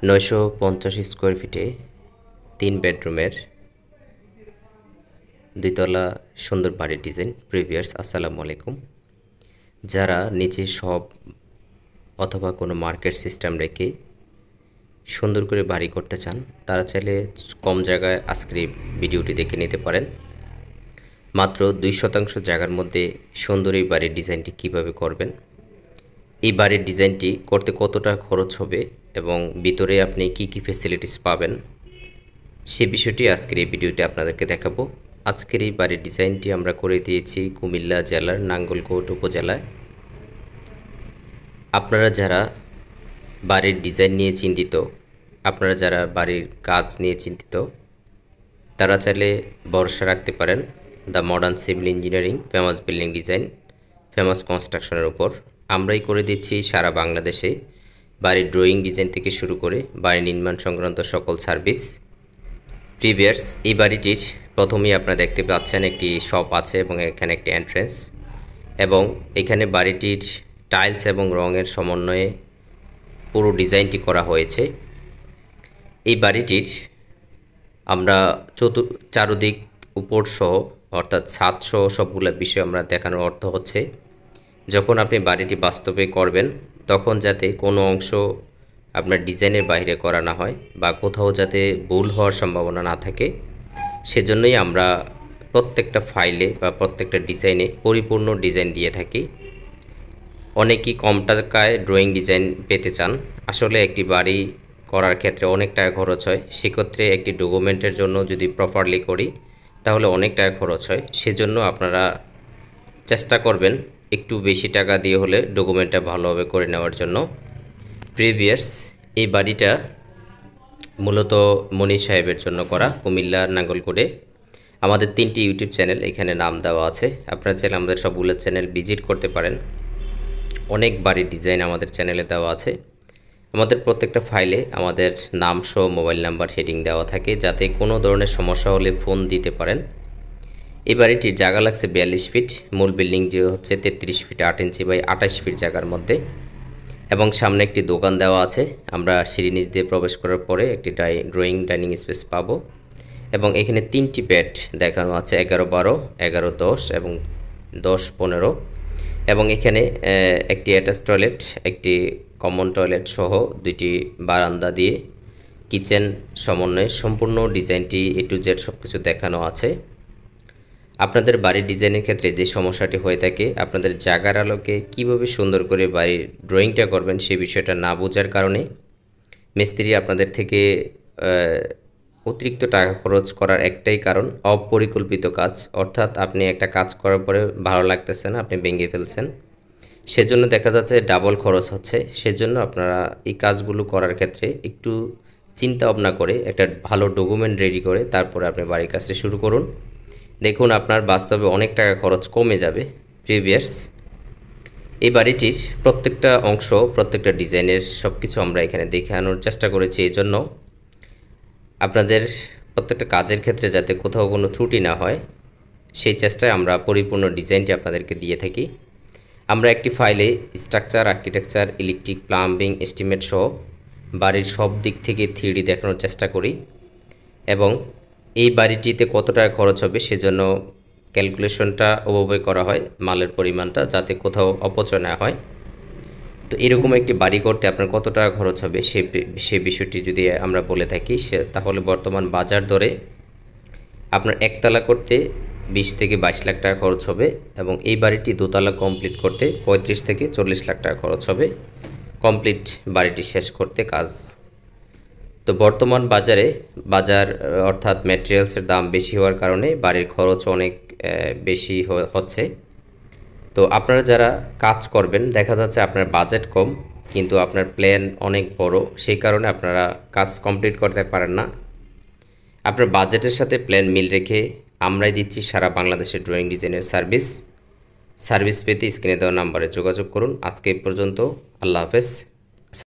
950 square ফিটে 3 বেডরুমের 2 তলা সুন্দর বাড়ির ডিজাইন। প্রিভিয়ার্স আসসালামু আলাইকুম। যারা নিচে সব অথবা কোনো মার্কেট সিস্টেম রেখে সুন্দর করে বাড়ি করতে চান, তারা চাইলে কম জায়গায় আজকের এই ভিডিওটি দেখে নিতে পারেন। মাত্র 2% জায়গার মধ্যে সুন্দর এই বাড়ির ডিজাইনটি কিভাবে করবেন, এই বাড়ির ডিজাইনটি করতে কতটা খরচ হবে এবং ভিতরে আপনি কি কি ফ্যাসিলিটিস পাবেন, সে বিষয়টি আজকের এই ভিডিওতে আপনাদেরকে দেখাবো। আজকের এই বাড়ির ডিজাইনটি আমরা করে দিয়েছি কুমিল্লা জেলার নাঙ্গলকোট উপজেলায়। আপনারা যারা বাড়ির ডিজাইন নিয়ে চিন্তিত, আপনারা যারা বাড়ির কাজ নিয়ে চিন্তিত, তারা চাইলে ভরসা রাখতে পারেন the modern civil engineering, famous building design, famous কনস্ট্রাকশনের উপর। আমরাই করে দিচ্ছি সারা বাংলাদেশে বাড়ির ড্রয়িং ডিজাইন থেকে শুরু করে বাড়ি নির্মাণ সংক্রান্ত সকল সার্ভিস। প্রিভিয়ার্স এই বাড়িটির প্রথমেই আপনারা দেখতে পাচ্ছেন একটি শপ আছে এবং এখানে একটি এন্ট্রেন্স, এবং এখানে বাড়িটির টাইলস এবং রঙের সমন্বয়ে পুরো ডিজাইনটি করা হয়েছে। এই বাড়িটির আমরা চারদিক উপর সহ অর্থাৎ ছাদ সহ সবগুলো বিষয় আমরা দেখানোর অর্থ হচ্ছে, যখন আপনি বাড়িটি বাস্তবে করবেন তখন যাতে কোনো অংশ আপনার ডিজাইনের বাইরে করা না হয় বা কোথাও যাতে ভুল হওয়ার সম্ভাবনা না থাকে, সেজন্যই আমরা প্রত্যেকটা ফাইলে বা প্রত্যেকটা ডিজাইনে পরিপূর্ণ ডিজাইন দিয়ে থাকি। অনেকেই কম টাকায় ড্রয়িং ডিজাইন পেতে চান। আসলে একটি বাড়ি করার ক্ষেত্রে অনেক টাকা খরচ হয়, সেক্ষেত্রে একটি ডকুমেন্টের জন্য যদি প্রপারলি করি তাহলে অনেক টাকা খরচ হয়। সেজন্য আপনারা চেষ্টা করবেন একটু বেশি টাকা দিয়ে হলে ডকুমেন্টটা ভালোভাবে করে নেওয়ার জন্য। প্রিভিয়ার্স এই বাড়িটা মূলত মনির সাহেবের জন্য করা, কুমিল্লা নাঙ্গলকোটে। আমাদের 3টি ইউটিউব চ্যানেল এখানে নাম দেওয়া আছে, আপনারা চাইলে আমাদের সবগুলো চ্যানেল ভিজিট করতে পারেন। অনেক বাড়ির ডিজাইন আমাদের চ্যানেলে দেওয়া আছে। আমাদের প্রত্যেকটা ফাইলে আমাদের নাম সহ মোবাইল নাম্বার হেডিং দেওয়া থাকে, যাতে কোনো ধরনের সমস্যা হলে ফোন দিতে পারেন। এই বাড়িটির জায়গা লাগছে 42 ফিট, মূল বিল্ডিং যে হচ্ছে 33 ফিট 8 ইঞ্চি বাই 28 ফিট জায়গার মধ্যে, এবং সামনে একটি দোকান দেওয়া আছে। আমরা সিঁড়ি নিচ দিয়ে প্রবেশ করার পরে একটি ড্রয়িং ডাইনিং স্পেস পাবো, এবং এখানে 3টি বেড দেখানো আছে, 11-12, 11-10 এবং 10-15, এবং এখানে একটি অ্যাটাচ টয়লেট, একটি কমন টয়লেট সহ 2টি বারান্দা দিয়ে কিচেন সমন্বয়ে সম্পূর্ণ ডিজাইনটি A to Z সব কিছু দেখানো আছে। আপনাদের বাড়ির ডিজাইনের ক্ষেত্রে যে সমস্যাটি হয়ে থাকে, আপনাদের জায়গার আলোকে কিভাবে সুন্দর করে বাড়ির ড্রয়িংটা করবেন সে বিষয়টা না বোঝার কারণে মিস্ত্রি আপনাদের থেকে অতিরিক্ত টাকা খরচ করার একটাই কারণ, অপরিকল্পিত কাজ। অর্থাৎ আপনি একটা কাজ করার পরে ভালো লাগতেছে না, আপনি ভেঙে ফেলছেন, সেজন্য দেখা যাচ্ছে ডাবল খরচ হচ্ছে। সেজন্য আপনারা এই কাজগুলো করার ক্ষেত্রে একটু চিন্তা ভাবনা করে একটা ভালো ডকুমেন্ট রেডি করে তারপরে আপনি বাড়ির কাজটা শুরু করুন। দেখুন আপনার বাস্তবে অনেক টাকা খরচ কমে যাবে। প্রিভিয়ার্স এই বাড়িটির প্রত্যেকটা অংশ, প্রত্যেকটা ডিজাইনের সব কিছু আমরা এখানে দেখানোর চেষ্টা করেছি, এই জন্য আপনাদের প্রত্যেকটা কাজের ক্ষেত্রে যাতে কোথাও কোনো ত্রুটি না হয় সেই চেষ্টায় আমরা পরিপূর্ণ ডিজাইনটি আপনাদেরকে দিয়ে থাকি। আমরা একটি ফাইলে structure, architecture, electric, plumbing, estimate সহ বাড়ির সব দিক থেকে 3D দেখানোর চেষ্টা করি, এবং এই বাড়িটিতে কত টাকা খরচ হবে সেজন্য ক্যালকুলেশনটা ওভাবে করা হয়, মালের পরিমাণটা যাতে কোথাও অপচয় না হয়। তো এরকম একটি বাড়ি করতে আপনার কত টাকা খরচ হবে সে বিষয়টি যদি আমরা বলে থাকি, তাহলে বর্তমান বাজার দরে আপনার একতলা করতে 20 থেকে 22 লাখ টাকা খরচ হবে, এবং এই বাড়িটি দোতলা কমপ্লিট করতে 35 থেকে 40 লাখ টাকা খরচ হবে কমপ্লিট বাড়িটি শেষ করতে কাজ। তো বর্তমান বাজার অর্থাৎ ম্যাটেরিয়ালসের দাম বেশি হওয়ার কারণে বাড়ির খরচ অনেক বেশি হচ্ছে। তো আপনারা যারা কাজ করবেন, দেখা যাচ্ছে আপনার বাজেট কম কিন্তু আপনার প্ল্যান অনেক বড়, সেই কারণে আপনারা কাজ কমপ্লিট করতে পারেন না। আপনার বাজেটের সাথে প্ল্যান মিল রেখে আমরাই দিচ্ছি সারা বাংলাদেশের ড্রয়িং ডিজাইনের সার্ভিস পেতে স্ক্রিনে দেওয়া নাম্বারে যোগাযোগ করুন। আজকে এই পর্যন্ত, আল্লাহ হাফেজ।